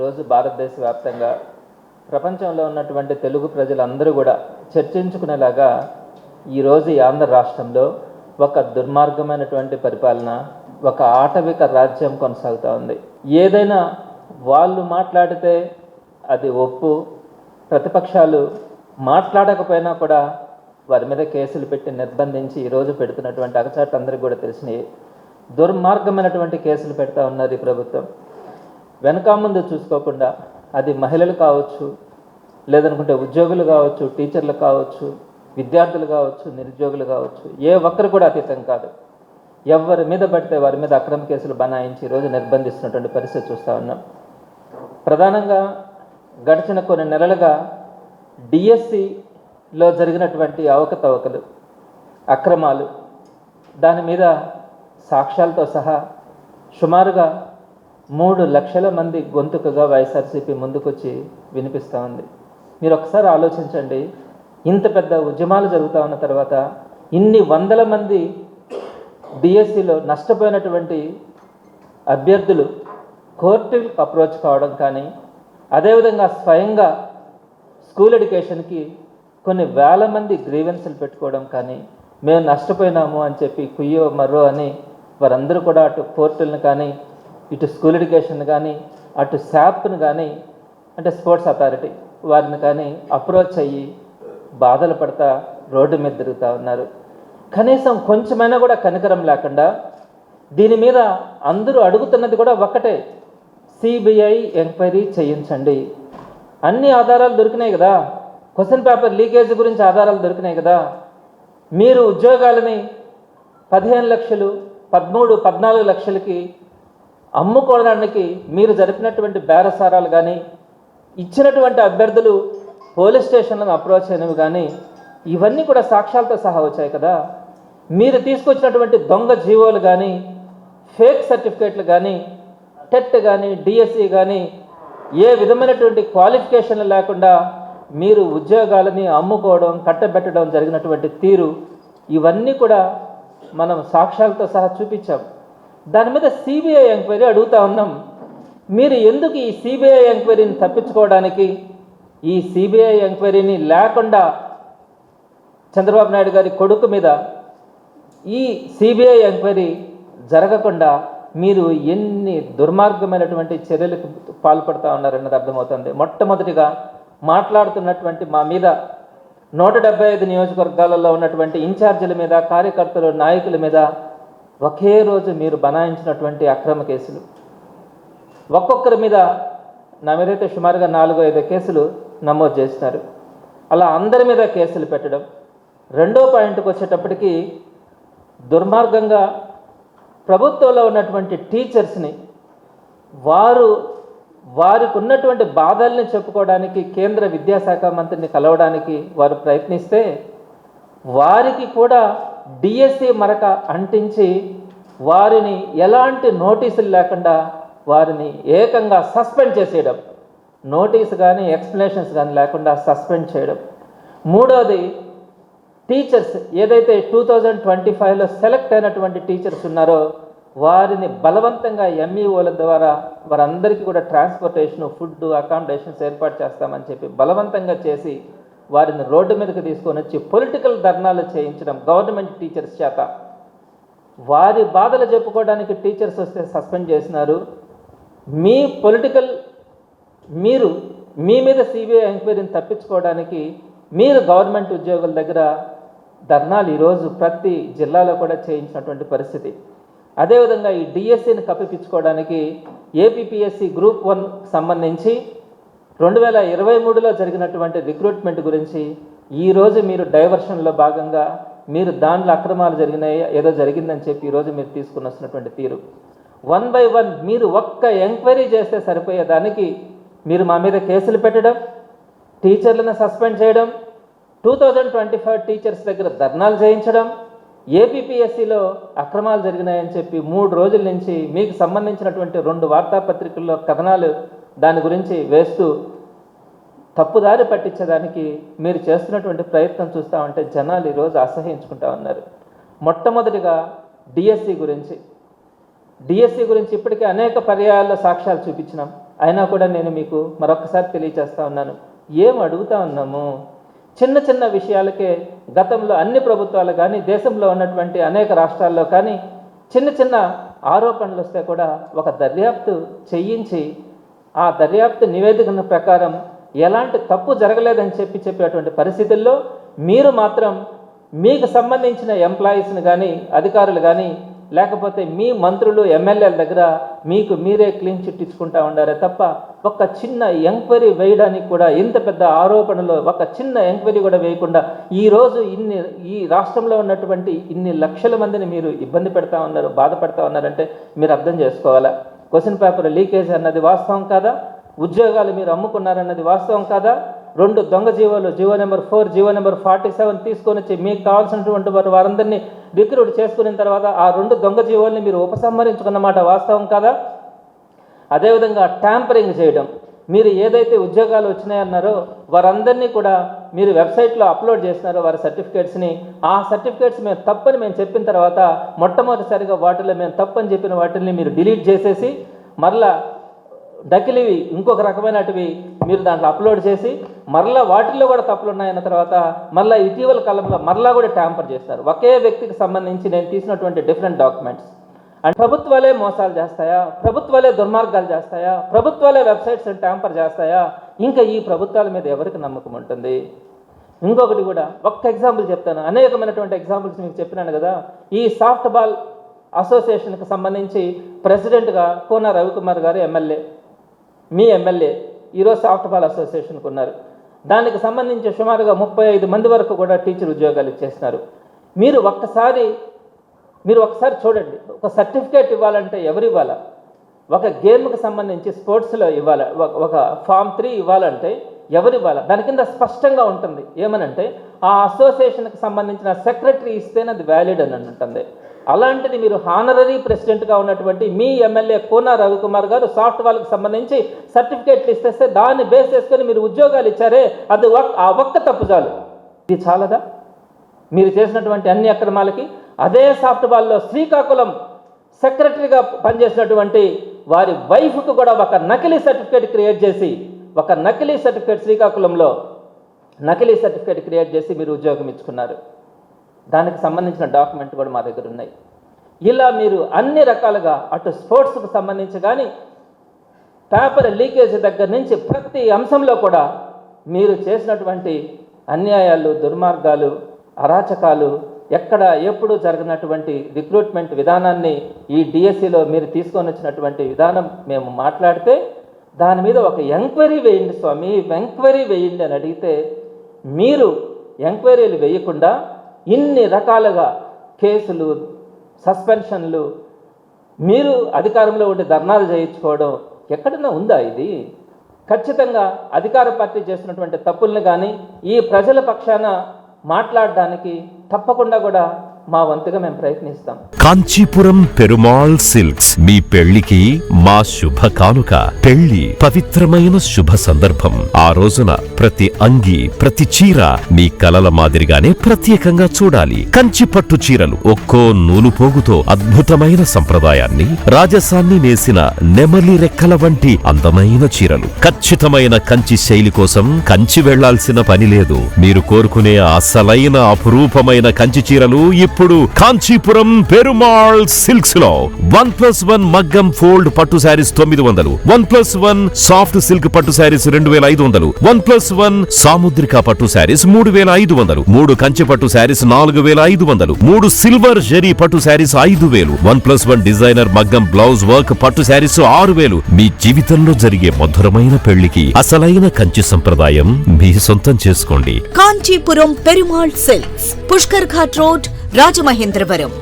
ఈరోజు భారతదేశ వ్యాప్తంగా ప్రపంచంలో ఉన్నటువంటి తెలుగు ప్రజలందరూ కూడా చర్చించుకునేలాగా ఈరోజు ఈ ఆంధ్ర రాష్ట్రంలో ఒక దుర్మార్గమైనటువంటి పరిపాలన, ఒక ఆటవిక రాజ్యం కొనసాగుతూ ఉంది. ఏదైనా వాళ్ళు మాట్లాడితే అది ఒప్పు, ప్రతిపక్షాలు మాట్లాడకపోయినా కూడా వారి మీద కేసులు పెట్టి నిర్బంధించి ఈరోజు పెడుతున్నటువంటి అగచాట్లు అందరికీ కూడా తెలిసినాయి. దుర్మార్గమైనటువంటి కేసులు పెడతా ఉన్నారు ఈ ప్రభుత్వం. వెనక ముందు చూసుకోకుండా, అది మహిళలు కావచ్చు, లేదనుకుంటే ఉద్యోగులు కావచ్చు, టీచర్లు కావచ్చు, విద్యార్థులు కావచ్చు, నిరుద్యోగులు కావచ్చు, ఏ ఒక్కరు కూడా అతీతం కాదు. ఎవరి మీద పడితే వారి మీద అక్రమ కేసులు బనాయించి ఈరోజు నిర్బంధిస్తున్నటువంటి పరిస్థితి చూస్తూ ఉన్నాం. ప్రధానంగా గడిచిన కొన్ని నెలలుగా డిఎస్సిలో జరిగినటువంటి అవకతవకలు, అక్రమాలు, దాని మీద సాక్ష్యాలతో సహా సుమారుగా 3 లక్షల మంది గొంతుకగా వైఎస్ఆర్సీపీ ముందుకొచ్చి వినిపిస్తూ ఉంది. మీరు ఒకసారి ఆలోచించండి, ఇంత పెద్ద ఉద్యమాలు జరుగుతూ ఉన్న తర్వాత ఇన్ని వందల మంది డిఎస్సిలో నష్టపోయినటువంటి అభ్యర్థులు కోర్టుకు అప్రోచ్ కావడం కానీ, అదేవిధంగా స్వయంగా స్కూల్ ఎడ్యుకేషన్కి కొన్ని వేల మంది గ్రీవెన్స్లు పెట్టుకోవడం కానీ, మేము నష్టపోయినాము అని చెప్పి కుయ్యో మర్రో అని వారందరూ కూడా అటు కోర్టులను కానీ, ఇటు స్కూల్ ఎడ్యుకేషన్ కానీ, అటు శాప్ను కానీ, అంటే స్పోర్ట్స్ అథారిటీ వారిని కానీ అప్రోచ్ అయ్యి బాధలు పడతా రోడ్డు మీద తిరుగుతూ ఉన్నారు. కనీసం కొంచెమైనా కూడా కనికరం లేకుండా దీని మీద అందరూ అడుగుతున్నది కూడా ఒక్కటే, సిబిఐ ఎంక్వైరీ చేయించండి. అన్ని ఆధారాలు దొరికినాయి కదా, క్వశ్చన్ పేపర్ లీకేజ్ గురించి ఆధారాలు దొరికినాయి కదా. మీరు ఉద్యోగాలని 15 లక్షలు, 13, 14 లక్షలకి అమ్ముకోవడానికి మీరు జరిపినటువంటి బేరసారాలు కానీ, ఇచ్చినటువంటి అభ్యర్థులు పోలీస్ స్టేషన్లను అప్రోచ్ అయినవి కానీ, ఇవన్నీ కూడా సాక్ష్యాలతో సహా వచ్చాయి కదా. మీరు తీసుకొచ్చినటువంటి దొంగ జీవోలు కానీ, ఫేక్ సర్టిఫికేట్లు కానీ, టెట్ కానీ, డిఎస్సి కానీ, ఏ విధమైనటువంటి క్వాలిఫికేషన్లు లేకుండా మీరు ఉద్యోగాలని అమ్ముకోవడం, కట్టబెట్టడం జరిగినటువంటి తీరు, ఇవన్నీ కూడా మనం సాక్ష్యాలతో సహా చూపించాం. దాని మీద సిబిఐ ఎంక్వైరీ అడుగుతూ ఉన్నాం. మీరు ఎందుకు ఈ సిబిఐ ఎంక్వైరీని తప్పించుకోవడానికి, ఈ సిబిఐ ఎంక్వైరీని లేకుండా చంద్రబాబు నాయుడు గారి కొడుకు మీద ఈ సిబిఐ ఎంక్వైరీ జరగకుండా మీరు ఎన్ని దుర్మార్గమైనటువంటి చర్యలకు పాల్పడుతూ ఉన్నారన్నది అర్థమవుతుంది. మొట్టమొదటిగా మాట్లాడుతున్నటువంటి మా మీద 175 నియోజకవర్గాలలో ఉన్నటువంటి ఇన్ఛార్జీల మీద, కార్యకర్తలు, నాయకుల మీద ఒకే రోజు మీరు బనాయించినటువంటి అక్రమ కేసులు, ఒక్కొక్కరి మీద నా మీదైతే సుమారుగా 4-5 కేసులు నమోదు చేస్తున్నారు. అలా అందరి మీద కేసులు పెట్టడం. రెండో పాయింట్కి వచ్చేటప్పటికి దుర్మార్గంగా ప్రభుత్వంలో ఉన్నటువంటి టీచర్స్ని వారికి ఉన్నటువంటి బాధల్ని చెప్పుకోవడానికి కేంద్ర విద్యాశాఖ మంత్రిని కలవడానికి వారు ప్రయత్నిస్తే, వారికి కూడా డిఎస్సి మరక అంటించి వారిని ఎలాంటి నోటీసులు లేకుండా వారిని ఏకంగా సస్పెండ్ చేసేయడం, నోటీసు కానీ ఎక్స్ప్లెనేషన్స్ కానీ లేకుండా సస్పెండ్ చేయడం. మూడోది, టీచర్స్ ఏదైతే 2025లో సెలెక్ట్ అయినటువంటి టీచర్స్ ఉన్నారో వారిని బలవంతంగా ఎంఈఓల ద్వారా వారందరికీ కూడా ట్రాన్స్పోర్టేషన్, ఫుడ్, అకామిడేషన్స్ ఏర్పాటు చేస్తామని చెప్పి బలవంతంగా చేసి వారిని రోడ్డు మీదకి తీసుకొని వచ్చి పొలిటికల్ ధర్నాలు చేయించడం గవర్నమెంట్ టీచర్స్ చేత. వారి బాధలు చెప్పుకోవడానికి టీచర్స్ వస్తే సస్పెండ్ చేసినారు. మీరు మీ మీద సిబిఐ ఎంక్వైరీని తప్పించుకోవడానికి మీరు గవర్నమెంట్ ఉద్యోగుల దగ్గర ధర్నాలు ఈరోజు ప్రతి జిల్లాలో కూడా చేయించినటువంటి పరిస్థితి. అదేవిధంగా ఈ డిఎస్సిని కప్పిపించుకోవడానికి ఏపీపీఎస్సి గ్రూప్ 1 సంబంధించి 2023లో జరిగినటువంటి రిక్రూట్మెంట్ గురించి ఈరోజు మీరు డైవర్షన్లో భాగంగా మీరు దాంట్లో అక్రమాలు జరిగినాయి, ఏదో జరిగిందని చెప్పి ఈరోజు మీరు తీసుకుని వస్తున్నటువంటి తీరు. 1 by 1 మీరు ఒక్క ఎంక్వైరీ చేస్తే సరిపోయేదానికి మీరు మా మీద కేసులు పెట్టడం, టీచర్లను సస్పెండ్ చేయడం, 2025 టీచర్స్ దగ్గర ధర్నాలు చేయించడం, ఏపీపీఎస్సిలో అక్రమాలు జరిగినాయని చెప్పి 3 రోజుల నుంచి మీకు సంబంధించినటువంటి 2 వార్తాపత్రికల్లో కథనాలు దాని గురించి వేస్తూ తప్పుదారి పట్టించడానికి మీరు చేస్తున్నటువంటి ప్రయత్నం చూస్తూ ఉంటే జనాలు ఈరోజు అసహ్యించుకుంటా ఉన్నారు. మొట్టమొదటిగా డిఎస్సి గురించి ఇప్పటికే అనేక పర్యాయాల్లో సాక్ష్యాలు చూపించినాం. అయినా కూడా నేను మీకు మరొకసారి తెలియజేస్తా ఉన్నాను, ఏం అడుగుతా ఉన్నాము? చిన్న చిన్న విషయాలకే గతంలో అన్ని ప్రభుత్వాలు కానీ దేశంలో ఉన్నటువంటి అనేక రాష్ట్రాల్లో కానీ చిన్న చిన్న ఆరోపణలు వస్తే కూడా ఒక దర్యాప్తు చేయించి ఆ దర్యాప్తు నివేదిక ప్రకారం ఎలాంటి తప్పు జరగలేదని చెప్పేటువంటి పరిస్థితుల్లో మీరు మాత్రం మీకు సంబంధించిన ఎంప్లాయీస్ని కానీ అధికారులు కానీ లేకపోతే మీ మంత్రులు ఎమ్మెల్యేల దగ్గర మీకు మీరే క్లీన్ చిట్ ఇచ్చుకుంటా ఉండారే తప్ప ఒక చిన్న ఎంక్వైరీ వేయడానికి కూడా, ఇంత పెద్ద ఆరోపణలో ఒక చిన్న ఎంక్వైరీ కూడా వేయకుండా ఈరోజు ఈ రాష్ట్రంలో ఉన్నటువంటి ఇన్ని లక్షల మందిని మీరు ఇబ్బంది పెడతా ఉన్నారు, బాధపడతా ఉన్నారంటే మీరు అర్థం చేసుకోవాలా? క్వశ్చన్ పేపర్ లీకేజ్ అన్నది వాస్తవం కాదా? ఉద్యోగాలు మీరు అమ్ముకున్నారన్నది వాస్తవం కాదా? 2 దొంగ జీవోలు, జీవో నెంబర్ 4, జీవో నెంబర్ 47 తీసుకొని వచ్చి మీకు కావాల్సినటువంటి వారందరినీ రిక్రూట్ చేసుకున్న తర్వాత ఆ 2 దొంగ జీవోల్ని మీరు ఉపసంహరించుకున్నమాట వాస్తవం కాదా? అదేవిధంగా ట్యాంపరింగ్ చేయడం, మీరు ఏదైతే ఉద్యోగాలు వచ్చినాయన్నారో వారందరినీ కూడా మీరు వెబ్సైట్లో అప్లోడ్ చేసినారో వారి సర్టిఫికేట్స్ని, ఆ సర్టిఫికేట్స్ మేము తప్పని మేము చెప్పిన తర్వాత మొట్టమొదటిసారిగా వాటిలో మేము తప్పని చెప్పిన వాటిని మీరు డిలీట్ చేసేసి మరలా డకిలివి ఇంకొక రకమైనటివి మీరు దాంట్లో అప్లోడ్ చేసి మరలా వాటిల్లో కూడా తప్పులు ఉన్నాయన్న తర్వాత మళ్ళీ ఇటీవల కాలంలో మరలా కూడా ట్యాంపర్ చేస్తారు. ఒకే వ్యక్తికి సంబంధించి నేను తీసినటువంటి డిఫరెంట్ డాక్యుమెంట్స్. అండ్ ప్రభుత్వాలే మోసాలు చేస్తాయా? ప్రభుత్వాలే దుర్మార్గాలు చేస్తాయా? ప్రభుత్వాలే వెబ్సైట్స్ని ట్యాంపర్ చేస్తాయా? ఇంకా ఈ ప్రభుత్వాల మీద ఎవరికి నమ్మకం ఉంటుంది? ఇంకొకటి కూడా ఒక్క ఎగ్జాంపుల్ చెప్తాను, అనేకమైనటువంటి ఎగ్జాంపుల్స్ మీకు చెప్పినాను కదా. ఈ సాఫ్ట్ బాల్ అసోసియేషన్కి సంబంధించి ప్రెసిడెంట్గా కోన రవికుమార్ గారు ఎమ్మెల్యే, మీ ఎమ్మెల్యే ఈరోజు సాఫ్ట్ బాల్ అసోసియేషన్కి ఉన్నారు. దానికి సంబంధించి సుమారుగా 35 మంది వరకు కూడా టీచర్ ఉద్యోగాలు ఇచ్చేస్తున్నారు. మీరు ఒక్కసారి చూడండి, ఒక సర్టిఫికేట్ ఇవ్వాలంటే ఎవరు ఇవ్వాలా? ఒక గేమ్కి సంబంధించి స్పోర్ట్స్లో ఇవ్వాలా, ఒక ఫామ్ 3 ఇవ్వాలంటే ఎవరు ఇవ్వాలా? దాని కింద స్పష్టంగా ఉంటుంది ఏమనంటే ఆ అసోసియేషన్కి సంబంధించిన సెక్రటరీ ఇస్తేనే అది వ్యాలిడ్ అని ఉంటుంది. అలాంటిది మీరు హానరరీ ప్రెసిడెంట్గా ఉన్నటువంటి మీ ఎమ్మెల్యే కోన రవికుమార్ గారు సాఫ్ట్ బాల్కి సంబంధించి సర్టిఫికేట్లు ఇస్తే దాన్ని బేస్ చేసుకొని మీరు ఉద్యోగాలు ఇచ్చారే, అది ఆ ఒక్క తప్పు చాలు. ఇది చాలదా మీరు చేసినటువంటి అన్ని అక్రమాలకి? అదే సాఫ్ట్ బాల్లో శ్రీకాకుళం సెక్రటరీగా పనిచేసినటువంటి వారి వైఫ్కు కూడా ఒక నకిలీ సర్టిఫికేట్ క్రియేట్ చేసి, ఒక నకిలీ సర్టిఫికేట్ శ్రీకాకుళంలో నకిలీ సర్టిఫికేట్ క్రియేట్ చేసి మీరు ఉద్యోగం ఇచ్చుకున్నారు. దానికి సంబంధించిన డాక్యుమెంట్ కూడా మా దగ్గర ఉన్నాయి. ఇలా మీరు అన్ని రకాలుగా అటు స్పోర్ట్స్కి సంబంధించి కానీ పేపర్ లీకేజ్ దగ్గర నుంచి ప్రతి అంశంలో కూడా మీరు చేసినటువంటి అన్యాయాలు, దుర్మార్గాలు, అరాచకాలు ఎక్కడ ఎప్పుడు జరిగినటువంటి రిక్రూట్మెంట్ విధానాన్ని ఈ డిఎస్సిలో మీరు తీసుకొని వచ్చినటువంటి విధానం మేము మాట్లాడితే దాని మీద ఒక ఎంక్వైరీ వేయండి స్వామి, ఎంక్వైరీ వేయండి అని అడిగితే మీరు ఎంక్వైరీలు వేయకుండా ఇన్ని రకాలుగా కేసులు, సస్పెన్షన్లు, మీరు అధికారంలో ఉండి ధర్నాలు చేయించుకోవడం ఎక్కడన్నా ఉందా? ఇది ఖచ్చితంగా అధికార పార్టీ చేసినటువంటి తప్పుల్ని కానీ ఈ ప్రజల పక్షాన మాట్లాడడానికి తప్పకుండా కూడా మా వంతుగా మేము ప్రయత్నిస్తాం. కాంచీపురం పెరుమాళ్ సిల్క్స్ మీ పెళ్లికి మా శుభ కానుక. పెళ్లి పవిత్రమైన శుభ సందర్భం. ఆ రోజున ప్రతి అంగి, ప్రతి చీర మీ కలల మాదిరిగానే ప్రత్యేకంగా చూడాలి. కంచి పట్టు చీరలు ఒక్కో నూలు పోగుతో అద్భుతమైన సంప్రదాయాన్ని, రాజసాన్ని నేసిన నెమలి రెక్కల వంటి అందమైన చీరలు. ఖచ్చితమైన కంచి శైలి కోసం కంచి వెళ్లాల్సిన పని లేదు. మీరు కోరుకునే అసలైన అపురూపమైన కంచి చీరలు ఇప్పుడు కాంచీపురం పెరుమాళ్ సిల్క్స్ లో 1+1 మగ్గం ఫోల్డ్ పట్టు శారీస్ 900, 1+1 సాఫ్ట్ సిల్క్ పట్టు శారీస్ 2500, 1+1 సాముద్రిక పట్టు శారీస్ 3500, 3 కంచి పట్టు శారీస్ 4500, 3 సిల్వర్ జరీ పట్టు శారీస్ 5000, 1+1 డిజైనర్ మగ్గం బ్లౌజ్ వర్క్ పట్టు శారీస్ 6000. మీ జీవితంలో జరిగే మధురమైన పెళ్లికి అసలైన కంచి సంప్రదాయం మీ సొంతం చేసుకోండి. Kanchipuram Perumal silks, Pushkar ghat road, Rajamahendravaram.